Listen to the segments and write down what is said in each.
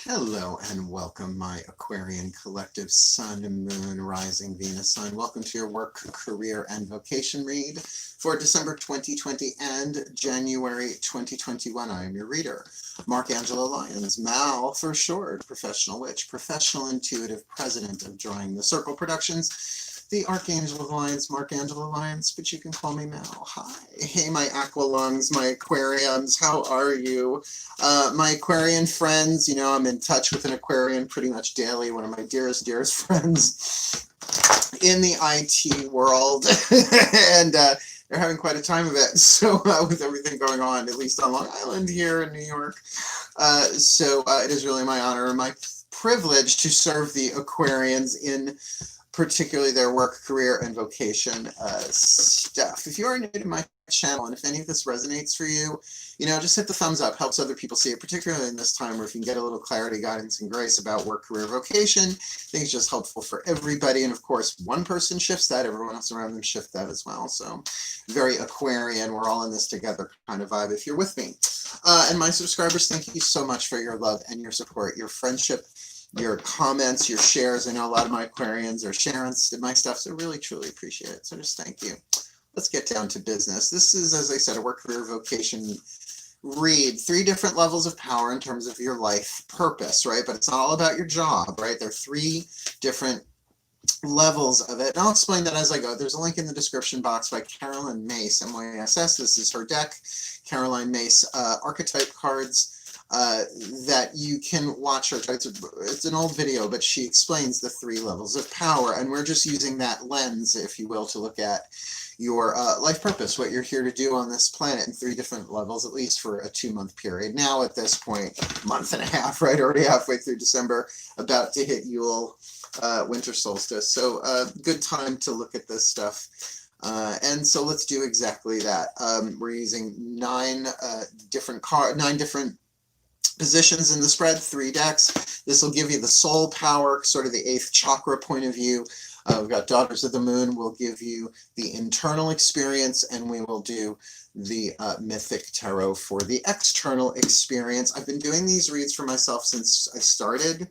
Hello and welcome, my Aquarian collective Sun, Moon, Rising, Venus sign. Welcome to your work, career, and vocation read for December 2020 and January 2021. I am your reader, Markangela Lyons, Mal for short, professional witch, professional intuitive, president of Drawing the Circle Productions, the Archangel of Lyons, Markangela Lyons, but you can call me Mal. Hi. Hey, my aqua lungs, my aquariums, how are you? My Aquarian friends, you know, I'm in touch with an Aquarian pretty much daily, one of my dearest friends in the IT world, and they're having quite a time of it. So with everything going on, at least on Long Island here in New York. It is really my honor and my privilege to serve the Aquarians in particularly their work, career, and vocation stuff. If you are new to my channel and if any of this resonates for you, you know, just hit the thumbs up, helps other people see it, particularly in this time where if you can get a little clarity, guidance, and grace about work, career, vocation, I think it's just helpful for everybody. And of course, one person shifts that, everyone else around them shift that as well. So very Aquarian, we're all in this together kind of vibe if you're with me. And my subscribers, thank you so much for your love and your support, your friendship, your comments, your shares. I know a lot of my Aquarians are sharing my stuff, so really, truly appreciate it. So just thank you. Let's get down to business. This is, as I said, a work, career, vocation read. 3 different levels of power in terms of your life purpose, right? But it's not all about your job, right? There are 3 different levels of it. And I'll explain that as I go. There's a link in the description box by Caroline Myss, MYSS. This is her deck, Caroline Myss archetype cards. That you can watch her. It's an old video, but she explains the 3 levels of power, and we're just using that lens, if you will, to look at your life purpose, what you're here to do on this planet in 3 different levels, at least for a 2-month period. Now at this point, month and a half, right? Already halfway through December, about to hit Yule, winter solstice. So good time to look at this stuff. And so let's do exactly that. We're using 9 different positions in the spread, 3 decks. This will give you the soul power, sort of the 8th chakra point of view. We've got Daughters of the Moon will give you the internal experience, and we will do the Mythic Tarot for the external experience. I've been doing these reads for myself since I started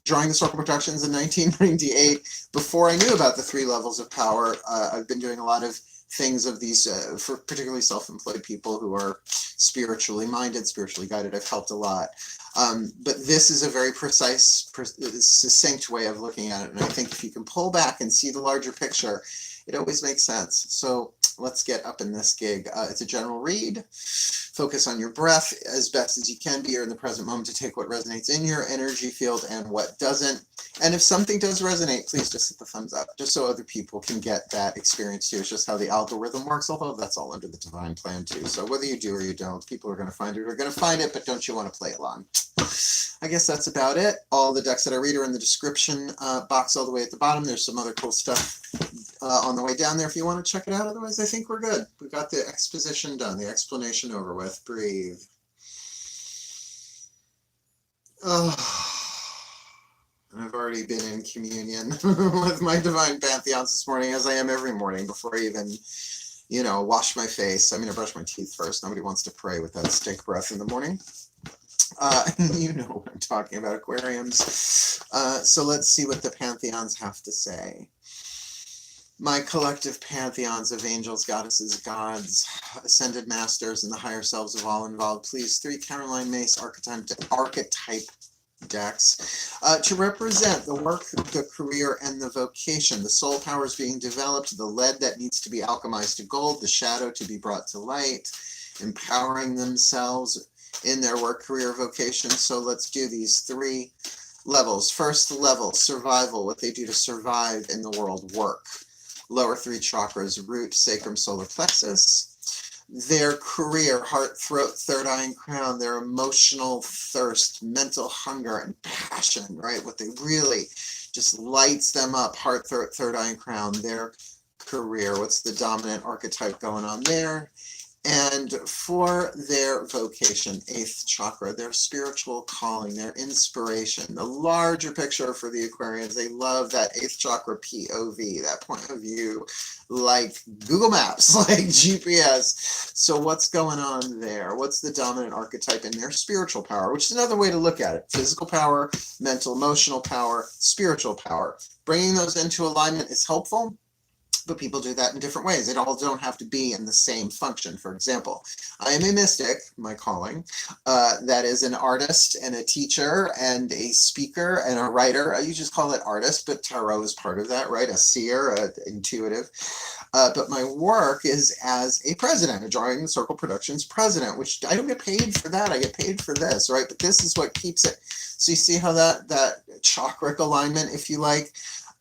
Drawing the Circle Productions in 1998. Before I knew about the 3 levels of power, I've been doing a lot of things of these for particularly self-employed people who are spiritually minded, spiritually guided. I've helped a lot. But this is a very precise, succinct way of looking at it. And I think if you can pull back and see the larger picture, it always makes sense. So let's get up in this gig. It's a general read. Focus on your breath as best as you can. Be here in the present moment to take what resonates in your energy field and what doesn't. And if something does resonate, please just hit the thumbs up, just so other people can get that experience too. It's just how the algorithm works, although that's all under the divine plan too. So whether you do or you don't, people are going to find it or are going to find it, but don't you want to play along? I guess that's about it. All the decks that I read are in the description box all the way at the bottom. There's some other cool stuff on the way down there if you want to check it out. Otherwise, I think we're good. We got the exposition done, the explanation over with. Breathe. Oh. And I've already been in communion with my divine pantheons this morning, as I am every morning before I even, you know, wash my face. I mean, I brush my teeth first. Nobody wants to pray with that stink breath in the morning. You know what I'm talking about, aquariums. So let's see what the pantheons have to say. My collective pantheons of angels, goddesses, gods, ascended masters, and the higher selves of all involved, please, 3 Caroline Myss archetype decks to represent the work, the career, and the vocation. The soul powers being developed, the lead that needs to be alchemized to gold, the shadow to be brought to light, empowering themselves in their work, career, vocation. So let's do these 3 levels. First level, survival, what they do to survive in the world, work. Lower 3 chakras, root, sacrum, solar plexus. Their career, heart, throat, third eye, and crown. Their emotional thirst, mental hunger, and passion, right? What they really just lights them up, heart, throat, third eye, and crown. Their career, what's the dominant archetype going on there? And for their vocation, 8th chakra, their spiritual calling, their inspiration, the larger picture for the Aquarians, they love that 8th chakra POV, that point of view, like Google Maps, like GPS. So what's going on there? What's the dominant archetype in their spiritual power, which is another way to look at it. Physical power, mental, emotional power, spiritual power. Bringing those into alignment is helpful, but people do that in different ways. They all don't have to be in the same function. For example, I am a mystic, my calling, that is an artist and a teacher and a speaker and a writer. You just call it artist, but tarot is part of that, right? A seer, intuitive. But my work is as a president, a Drawing the Circle Productions president, which I don't get paid for that. I get paid for this, right? But this is what keeps it. So you see how that chakric alignment, if you like,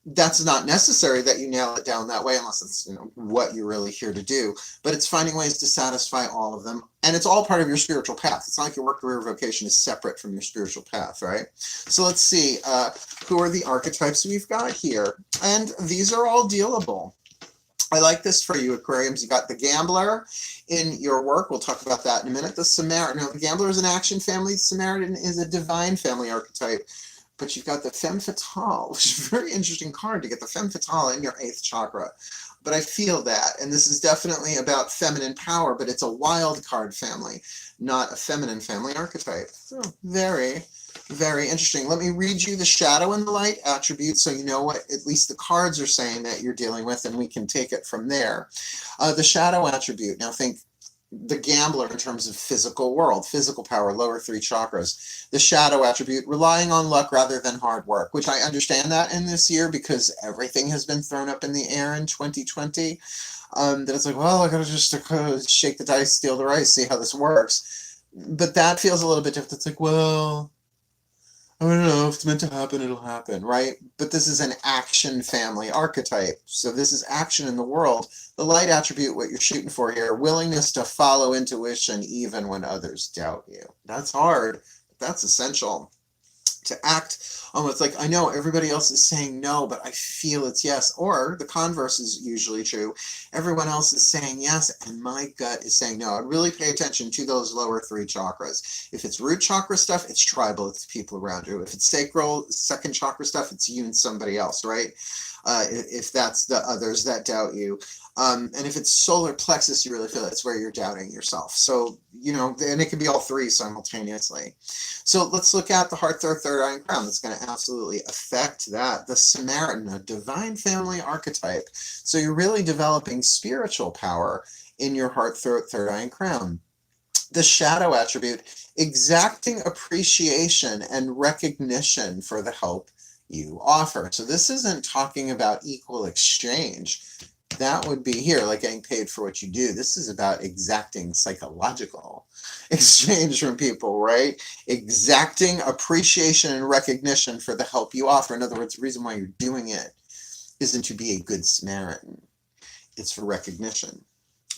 that's not necessary that you nail it down that way unless it's what you're really here to do, but it's finding ways to satisfy all of them, and it's all part of your spiritual path. It's not like your work, career, vocation is separate from your spiritual path, right? So let's see who are the archetypes we've got here, and these are all dealable. I like this for you, Aquariums. You got the Gambler in your work. We'll talk about that in a minute. The Samaritan. Now, the Gambler is an action family. The Samaritan is a divine family archetype. But you've got the Femme Fatale, which is a very interesting card to get the Femme Fatale in your 8th chakra. But I feel that, and this is definitely about feminine power, but it's a wild card family, not a feminine family archetype. So very, very interesting. Let me read you the shadow and the light attributes so you know what at least the cards are saying that you're dealing with, and we can take it from there. The shadow attribute, now think the Gambler in terms of physical world, physical power, lower 3 chakras. The shadow attribute, relying on luck rather than hard work, which I understand that in this year because everything has been thrown up in the air in 2020. That it's like, well, I gotta just shake the dice, steal the rice, see how this works. But that feels a little bit different. It's like, well, I don't know, if it's meant to happen, it'll happen, right? But this is an action family archetype. So this is action in the world. The light attribute, what you're shooting for here, willingness to follow intuition even when others doubt you. That's hard, but that's essential. To act on what's like, I know everybody else is saying no, but I feel it's yes. Or the converse is usually true. Everyone else is saying yes, and my gut is saying no. I'd really pay attention to those lower 3 chakras. If it's root chakra stuff, it's tribal, it's people around you. If it's sacral, 2nd chakra stuff, it's you and somebody else, right? If that's the others that doubt you. And if it's solar plexus, you really feel it's where you're doubting yourself. So, and it can be all 3 simultaneously. So let's look at the heart, third eye, and crown. That's going to absolutely affect that. The Samaritan, a divine family archetype. So you're really developing spiritual power in your heart, third eye, and crown. The shadow attribute, exacting appreciation and recognition for the help you offer. So this isn't talking about equal exchange. That would be here, like getting paid for what you do. This is about exacting psychological exchange from people, right? Exacting appreciation and recognition for the help you offer. In other words, the reason why you're doing it isn't to be a good Samaritan. It's for recognition,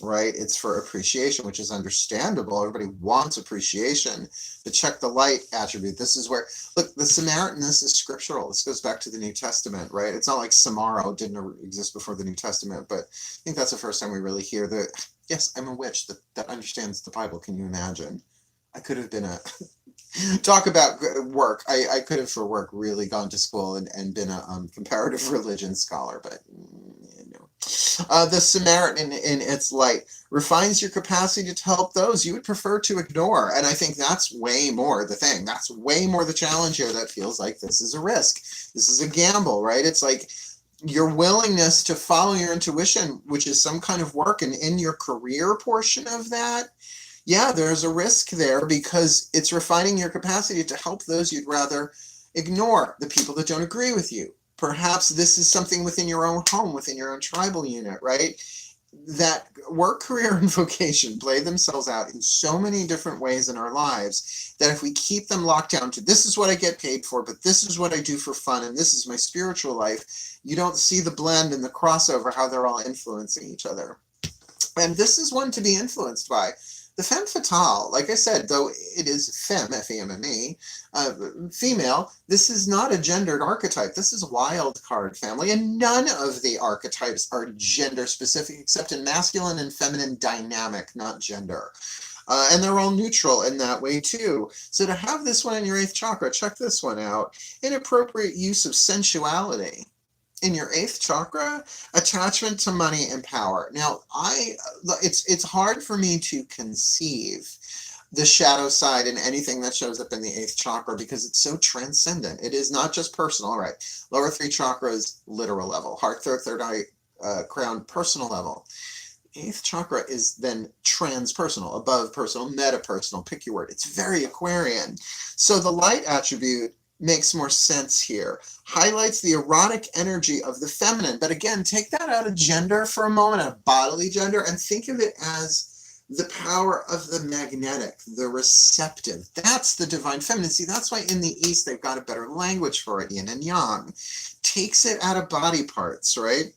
right? It's for appreciation, which is understandable. Everybody wants appreciation. But check the light attribute. This is where, look, the Samaritan, this is scriptural. This goes back to the New Testament, right? It's not like Samaro didn't exist before the New Testament, but I think that's the first time we really hear that, yes, I'm a witch that understands the Bible. Can you imagine? I could have been talk about work. I could have for work really gone to school and been a comparative religion scholar, but the Samaritan in its light refines your capacity to help those you would prefer to ignore. And I think that's way more the thing. That's way more the challenge here. That feels like this is a risk. This is a gamble, right? It's like your willingness to follow your intuition, which is some kind of work, and in your career portion of that, yeah, there's a risk there because it's refining your capacity to help those you'd rather ignore, the people that don't agree with you. Perhaps this is something within your own home, within your own tribal unit, right? That work, career, and vocation play themselves out in so many different ways in our lives that if we keep them locked down to this is what I get paid for, but this is what I do for fun, and this is my spiritual life, you don't see the blend and the crossover, how they're all influencing each other. And this is one to be influenced by. The femme fatale, like I said, though it is femme, F-E-M-M-E, female, this is not a gendered archetype. This is a wild card family, and none of the archetypes are gender specific except in masculine and feminine dynamic, not gender. And they're all neutral in that way too. So to have this one in your 8th chakra, check this one out. Inappropriate use of sensuality. In your 8th chakra, attachment to money and power. Now, it's hard for me to conceive the shadow side in anything that shows up in the 8th chakra because it's so transcendent. It is not just personal. All right, lower 3 chakras, literal level. Heart, third eye, crown, personal level. 8th chakra is then transpersonal, above personal, metapersonal, pick your word. It's very Aquarian. So the light attribute makes more sense here. Highlights the erotic energy of the feminine. But again, take that out of gender for a moment, out of bodily gender, and think of it as the power of the magnetic, the receptive. That's the divine feminine. See, that's why in the East they've got a better language for it, yin and yang. Takes it out of body parts, right?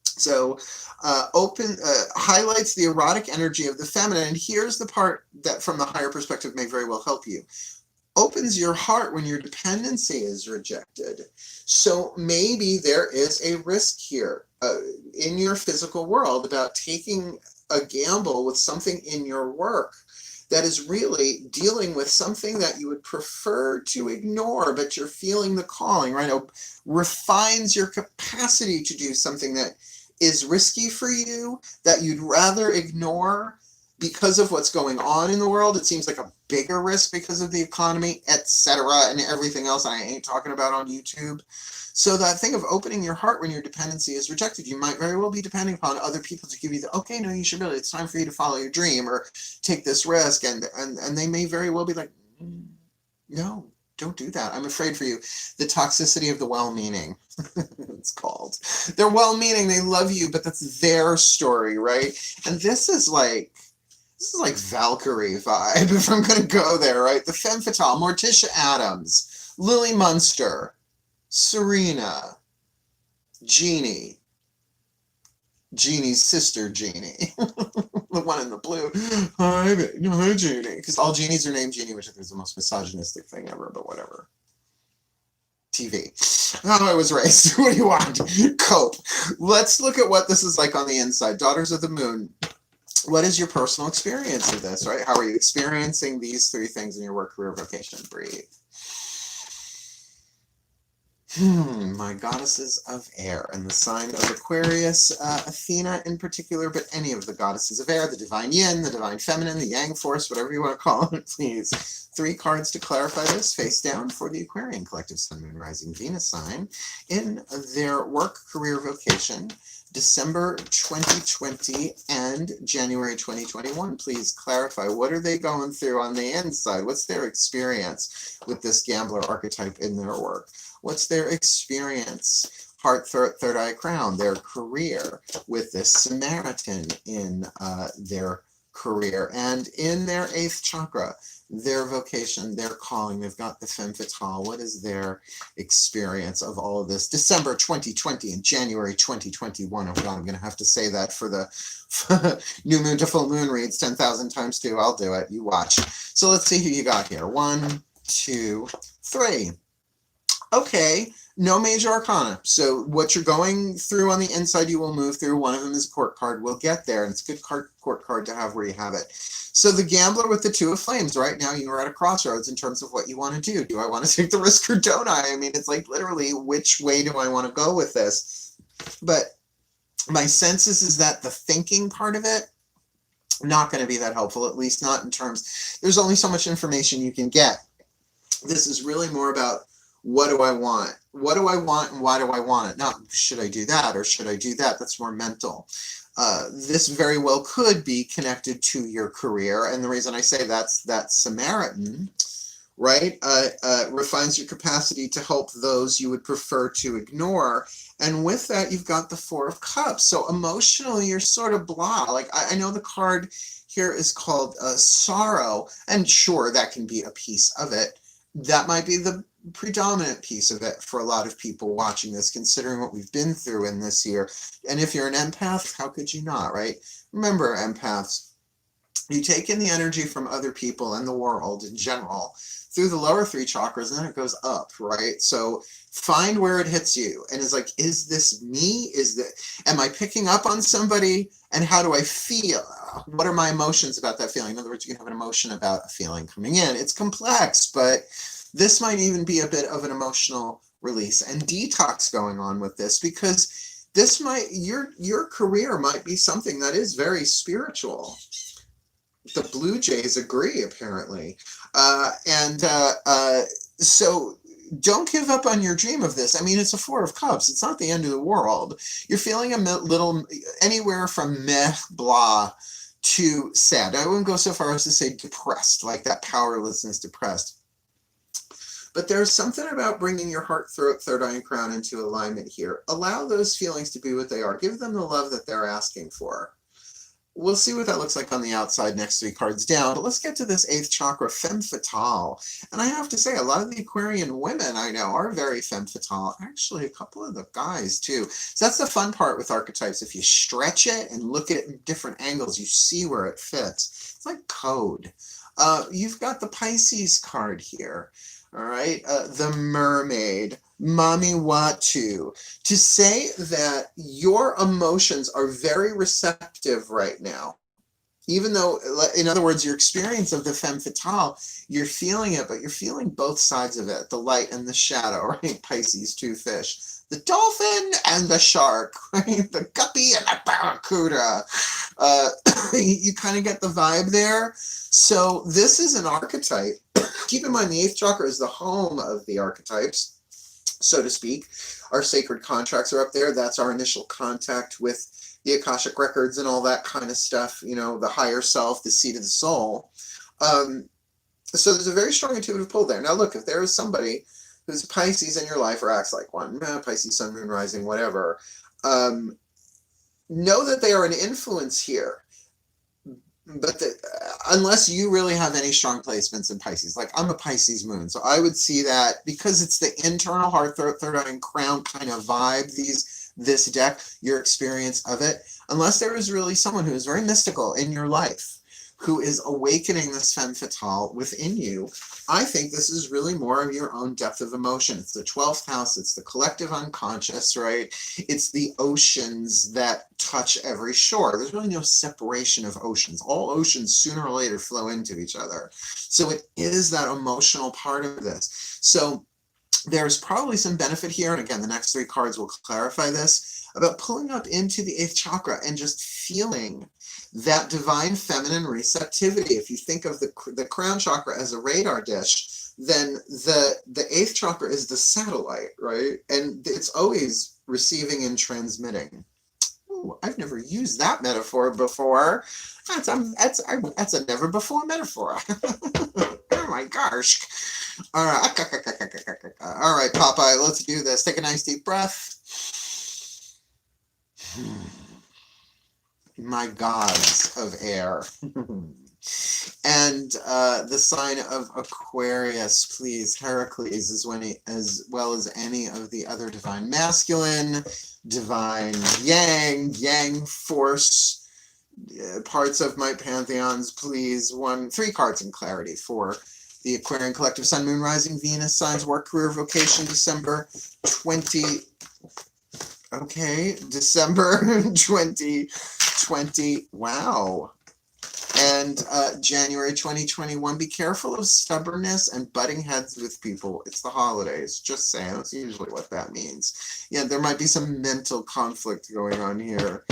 So highlights the erotic energy of the feminine. And here's the part that from the higher perspective may very well help you. Opens your heart when your dependency is rejected. So maybe there is a risk here in your physical world about taking a gamble with something in your work that is really dealing with something that you would prefer to ignore, but you're feeling the calling, right? It refines your capacity to do something that is risky for you, that you'd rather ignore because of what's going on in the world. It seems like a bigger risk because of the economy, etc., and everything else I ain't talking about on YouTube. So that thing of opening your heart when your dependency is rejected, you might very well be depending upon other people to give you the, okay, no, you should really, it's time for you to follow your dream or take this risk. And they may very well be like, no, don't do that. I'm afraid for you. The toxicity of the well-meaning, it's called. They're well-meaning, they love you, but that's their story, right? And this is like Valkyrie vibe, if I'm going to go there, right? The femme fatale, Morticia Adams, Lily Munster, Serena, Jeannie, Jeannie's sister Jeannie, the one in the blue. Hi, Jeannie. Because all Jeannies are named Jeannie, which I think is the most misogynistic thing ever, but whatever. TV. How I was raised. What do you want? Cope. Let's look at what this is like on the inside. Daughters of the Moon. What is your personal experience of this, right? How are you experiencing these 3 things in your work, career, vocation? Breathe. My goddesses of air and the sign of Aquarius, Athena in particular, but any of the goddesses of air, the divine yin, the divine feminine, the yang force, whatever you want to call it, please. 3 cards to clarify this, face down for the Aquarian collective Sun, Moon, Rising, Venus sign in their work, career, vocation, December 2020 and January 2021. Please clarify, what are they going through on the inside? What's their experience with this gambler archetype in their work? What's their experience, heart, third eye, crown, their career with this Samaritan in their career, and in their 8th chakra, their vocation, their calling. They've got the femme fatale. What is their experience of all of this? December 2020 and January 2021. Oh God, I'm going to have to say that for the new moon to full moon reads 10,000 times 2. I'll do it. You watch. So let's see who you got here. 1, 2, 3. Okay, no major arcana. So what you're going through on the inside, you will move through. One of them is a court card. We'll get there, and it's a good court card to have where you have it. So the gambler with the 2 of flames, right now you are at a crossroads in terms of what you want to do. Do I want to take the risk or don't I? I mean, it's like literally, which way do I want to go with this? But my sense is that the thinking part of it, not going to be that helpful, at least not in terms, there's only so much information you can get. This is really more about, what do I want? What do I want and why do I want it? Not, should I do that or should I do that? That's more mental. This very well could be connected to your career. And the reason I say that's that Samaritan, right, refines your capacity to help those you would prefer to ignore. And with that, you've got the 4 of Cups. So emotionally, you're sort of blah. Like, I know the card here is called sorrow. And sure, that can be a piece of it. That might be the predominant piece of it for a lot of people watching this, considering what we've been through in this year. And if you're an empath, how could you not, right? Remember, empaths, You take in the energy from other people and the world in general through the lower three chakras, and then it goes up, right? So find where it hits you, and it's like, is this me? Am I picking up on somebody? And how do I feel? What are my emotions about that feeling? In other words, you can have an emotion about a feeling coming in. It's complex, but this might even be a bit of an emotional release and detox going on with this, because this might, your career might be something that is very spiritual. The Blue Jays agree, apparently. So don't give up on your dream of this. I mean, it's a Four of Cups. It's not the end of the world. You're feeling a little, anywhere from meh, blah, to sad. I wouldn't go so far as to say depressed, like that powerlessness, depressed. But there's something about bringing your heart, throat, third eye, and crown into alignment here. Allow those feelings to be what they are. Give them the love that they're asking for. We'll see what that looks like on the outside next 3 cards down, but let's get to this 8th chakra, femme fatale. And I have to say, a lot of the Aquarian women I know are very femme fatale. Actually, a couple of the guys too. So that's the fun part with archetypes. If you stretch it and look at it in different angles, you see where it fits. It's like code. You've got the Pisces card here. All right, the mermaid, Mami Watu, to say that your emotions are very receptive right now. Even though, in other words, your experience of the femme fatale, you're feeling it, but you're feeling both sides of it, the light and the shadow, right? Pisces, 2 fish. The dolphin and the shark, right? The guppy and the barracuda. You kind of get the vibe there. So this is an archetype. Keep in mind, the 8th chakra is the home of the archetypes, so to speak. Our sacred contracts are up there. That's our initial contact with the Akashic records and all that kind of stuff, you know, the higher self, the seat of the soul. So there's a very strong intuitive pull there. Now look, if there is somebody who's a Pisces in your life or acts like one, Pisces, sun, moon, rising, whatever, know that they are an influence here. But unless you really have any strong placements in Pisces, like I'm a Pisces moon, so I would see that because it's the internal heart, third eye, and crown kind of vibe, this deck, your experience of it, unless there is really someone who is very mystical in your life, who is awakening this femme fatale within you, I think this is really more of your own depth of emotion. It's the 12th house. It's the collective unconscious, right? It's the oceans that touch every shore. There's really no separation of oceans. All oceans sooner or later flow into each other. So it is that emotional part of this. So there's probably some benefit here, and again, the next 3 cards will clarify this, about pulling up into the 8th chakra and just feeling that divine feminine receptivity. If you think of the crown chakra as a radar dish, then the 8th chakra is the satellite, right? And it's always receiving and transmitting. Ooh, I've never used that metaphor before. That's a never before metaphor. Oh my gosh. All right, Popeye, let's do this. Take a nice deep breath. My gods of air. And the sign of Aquarius, please, Heracles, as well as any of the other divine masculine, divine yang force parts of my pantheons, please. 3 cards in clarity for the Aquarian collective sun, moon, rising, Venus signs, work, career, vocation, December 2020. Wow. And January 2021, be careful of stubbornness and butting heads with people. It's the holidays. Just saying. That's usually what that means. Yeah, there might be some mental conflict going on here.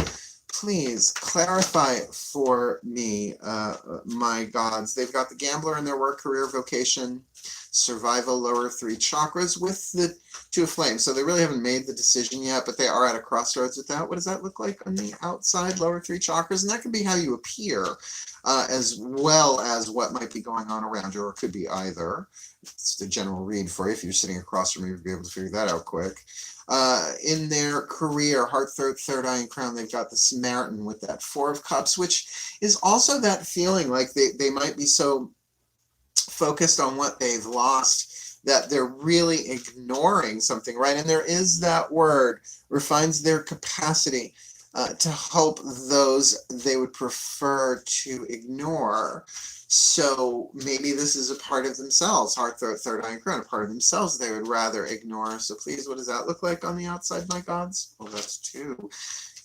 Please clarify for me, my gods. They've got the Gambler in their work, career, vocation, survival, lower 3 chakras with the 2 of flames. So they really haven't made the decision yet, but they are at a crossroads with that. What does that look like on the outside, lower 3 chakras? And that can be how you appear, as well as what might be going on around you, or it could be either. It's the general read for you. If you're sitting across from me, you'll be able to figure that out quick. In their career, heart, third eye, and crown, they've got the Samaritan with that 4 of Cups, which is also that feeling like they might be so focused on what they've lost that they're really ignoring something, right? And there is that word, refines their capacity. to hope those they would prefer to ignore. So maybe this is a part of themselves, heart, third eye, and crown, a part of themselves they would rather ignore. So please, what does that look like on the outside, my gods? Well, that's 2.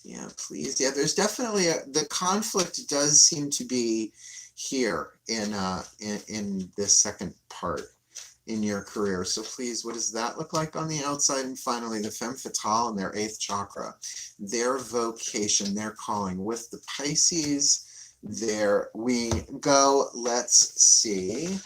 Yeah, please. Yeah, there's definitely the conflict does seem to be here in this second part in your career. So please, what does that look like on the outside? And finally, the femme fatale in their 8th chakra, their vocation, their calling with the Pisces. There we go. Let's see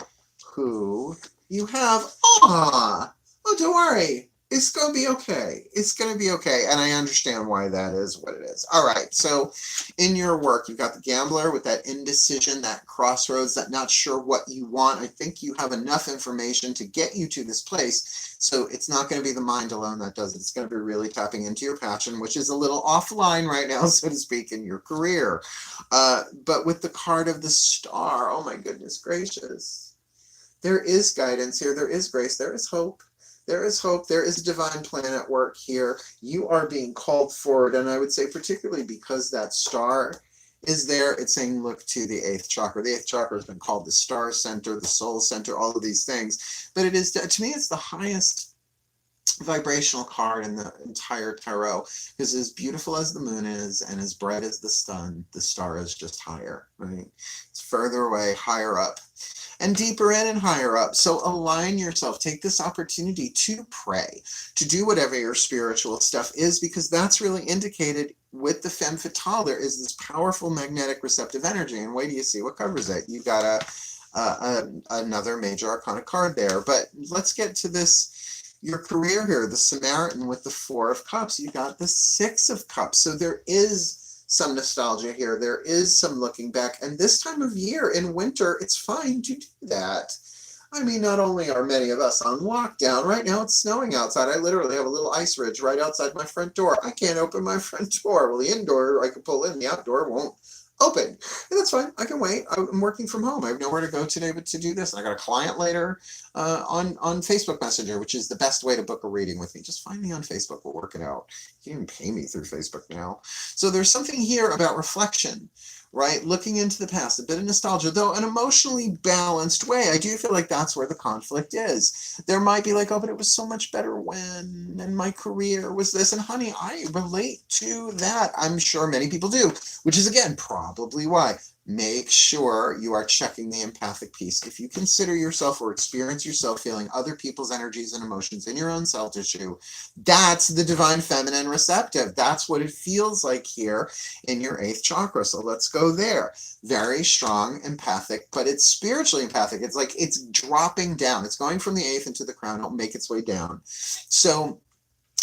who you have. Oh, don't worry. It's going to be okay. It's going to be okay. And I understand why that is what it is. All right. So in your work, you've got the gambler with that indecision, that crossroads, that not sure what you want. I think you have enough information to get you to this place. So it's not going to be the mind alone that does it. It's going to be really tapping into your passion, which is a little offline right now, so to speak, in your career. But with the card of the star, oh my goodness gracious. There is guidance here. There is grace. There is hope. There is hope. There is a divine plan at work here. You are being called forward. And I would say particularly because that star is there, it's saying look to the 8th chakra. The 8th chakra has been called the star center, the soul center, all of these things. But it is, to me, it's the highest vibrational card in the entire tarot, because as beautiful as the moon is and as bright as the sun, the star is just higher, right? It's further away, higher up, and deeper in and higher up. So align yourself. Take this opportunity to pray, to do whatever your spiritual stuff is, because that's really indicated with the femme fatale. There is this powerful magnetic receptive energy, and wait till you see what covers it. You got another major arcana card there. But let's get to this, your career here, the Samaritan with the 4 of Cups. You got the 6 of Cups. So there is some nostalgia here. There is some looking back. And this time of year in winter, it's fine to do that. I mean, not only are many of us on lockdown, right now it's snowing outside. I literally have a little ice ridge right outside my front door. I can't open my front door. Well, the indoor I can pull in, the outdoor won't open. And that's fine. I can wait. I'm working from home. I have nowhere to go today but to do this. I got a client later on Facebook Messenger, which is the best way to book a reading with me. Just find me on Facebook. We'll work it out. You can even pay me through Facebook now. So there's something here about reflection, right? Looking into the past, a bit of nostalgia, though an emotionally balanced way. I do feel like that's where the conflict is. There might be like, oh, but it was so much better when, and my career was this. And honey, I relate to that. I'm sure many people do, which is, again, probably why. Make sure you are checking the empathic piece. If you consider yourself or experience yourself feeling other people's energies and emotions in your own cell tissue, that's the divine feminine receptive. That's what it feels like here in your 8th chakra. So let's go there. Very strong empathic, but it's spiritually empathic. It's like it's dropping down. It's going from the 8th into the crown. It'll make its way down. So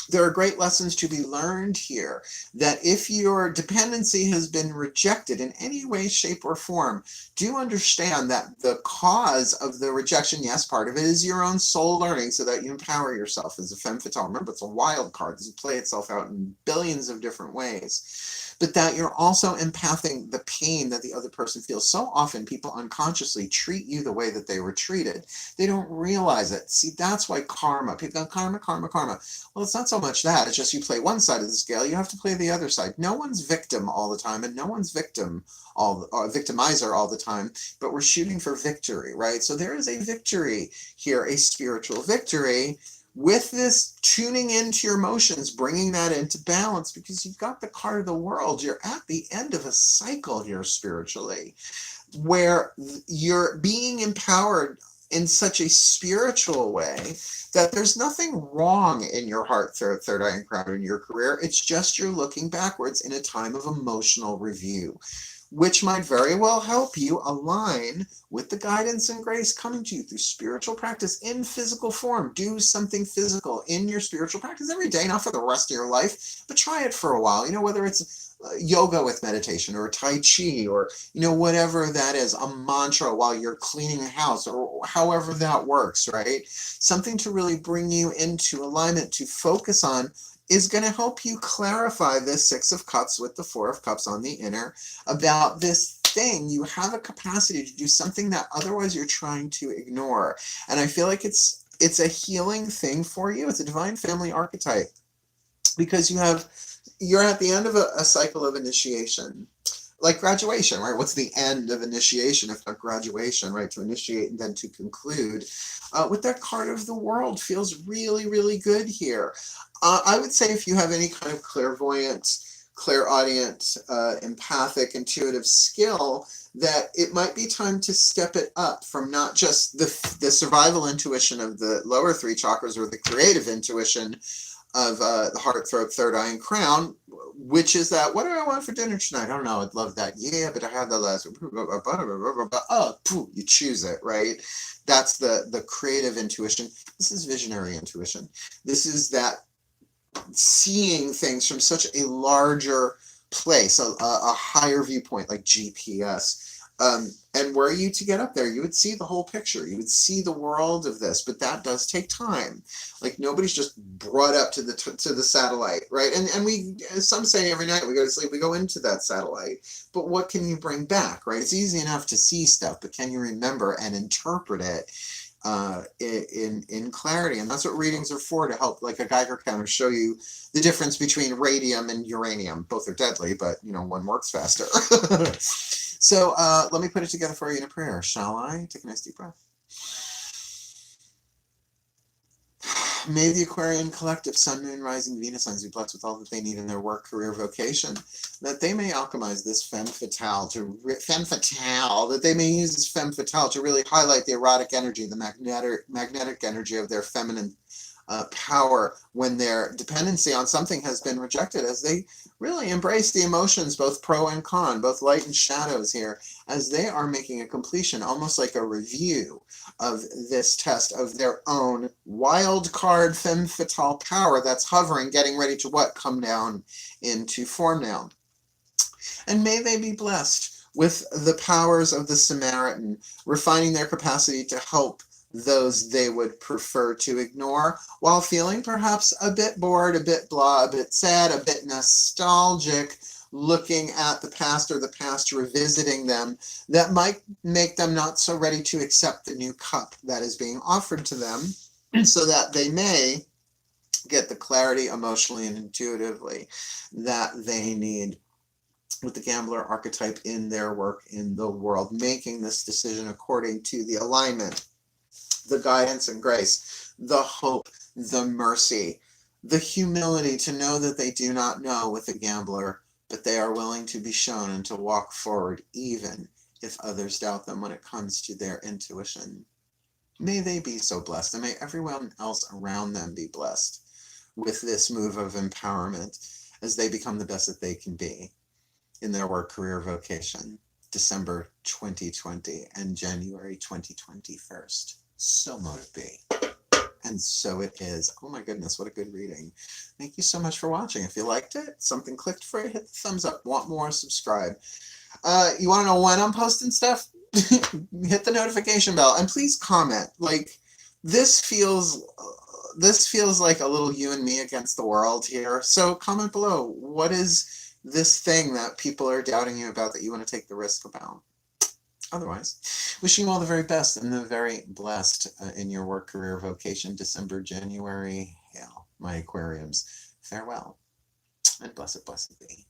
there are great lessons to be learned here, that if your dependency has been rejected in any way, shape, or form, do understand that the cause of the rejection, yes, part of it is your own soul learning so that you empower yourself as a femme fatale. Remember, it's a wild card. This will play itself out in billions of different ways. But that you're also empathing the pain that the other person feels. So often people unconsciously treat you the way that they were treated. They don't realize it. See, that's why karma, people go, karma, karma, karma. Well, it's not so much that. It's just you play one side of the scale, you have to play the other side. No one's victim all the time, and no one's victimizer all the time, but we're shooting for victory, right? So there is a victory here, a spiritual victory, with this tuning into your emotions, bringing that into balance, because you've got the card of the world. You're at the end of a cycle here spiritually, where you're being empowered in such a spiritual way that there's nothing wrong in your heart, third eye, and crown in your career. It's just you're looking backwards in a time of emotional review, which might very well help you align with the guidance and grace coming to you through spiritual practice in physical form. Do something physical in your spiritual practice every day, not for the rest of your life, but try it for a while. You know, whether it's yoga with meditation or Tai Chi or, you know, whatever that is, a mantra while you're cleaning a house or however that works, right? Something to really bring you into alignment, to focus on, is going to help you clarify this 6 of Cups with the 4 of Cups on the inner about this thing. You have a capacity to do something that otherwise you're trying to ignore. And I feel like it's a healing thing for you. It's a divine family archetype, because you have you're at the end of a cycle of initiation, like graduation, right? What's the end of initiation if not graduation, right? To initiate and then to conclude. With that card of the World feels really, really good here. I would say if you have any kind of clairvoyant, clairaudient, empathic, intuitive skill, that it might be time to step it up from not just the survival intuition of the lower three chakras or the creative intuition of the heart, throat, third eye, and crown, which is that, what do I want for dinner tonight? I don't know. I'd love that. Yeah, but I had the last. Oh, poof, you choose it, right? That's the creative intuition. This is visionary intuition. This is that seeing things from such a larger place, a higher viewpoint, like GPS. And were you to get up there, you would see the whole picture. You would see the world of this, but that does take time. Like nobody's just brought up to the satellite, right? And we, as some say, every night we go to sleep, we go into that satellite. But what can you bring back, right? It's easy enough to see stuff, but can you remember and interpret it in clarity? And that's what readings are for, to help, like a Geiger counter, show you the difference between radium and uranium. Both are deadly, but one works faster. So let me put it together for you in a prayer, shall I? Take a nice deep breath. May the Aquarian collective, Sun, Moon, Rising, Venus signs be blessed with all that they need in their work, career, vocation, that they may alchemize this femme fatale, that they may use this femme fatale to really highlight the erotic energy, the magnetic energy of their feminine power when their dependency on something has been rejected, as they really embrace the emotions, both pro and con, both light and shadows here, as they are making a completion, almost like a review of this test of their own wild card femme fatale power that's hovering, getting ready to what? Come down into form now. And may they be blessed with the powers of the Samaritan, refining their capacity to help those they would prefer to ignore, while feeling perhaps a bit bored, a bit blah, a bit sad, a bit nostalgic, looking at the past or the past, revisiting them, that might make them not so ready to accept the new cup that is being offered to them, so that they may get the clarity emotionally and intuitively that they need with the gambler archetype in their work in the world, making this decision according to the alignment, the guidance and grace, the hope, the mercy, the humility to know that they do not know with the gambler, but they are willing to be shown and to walk forward even if others doubt them when it comes to their intuition. May they be so blessed, and may everyone else around them be blessed with this move of empowerment as they become the best that they can be in their work, career, vocation, December 2020 and January 2021. So mote it be. And so it is. Oh my goodness, what a good reading. Thank you so much for watching. If you liked it, something clicked for you, hit the thumbs up. Want more, subscribe. You want to know when I'm posting stuff? Hit the notification bell. And please comment. Like, this feels like a little you and me against the world here. So comment below. What is this thing that people are doubting you about that you want to take the risk about? Otherwise, wishing you all the very best and the very blessed in your work, career, vocation, December, January. Hail, my aquariums. Farewell, and blessed, blessed be.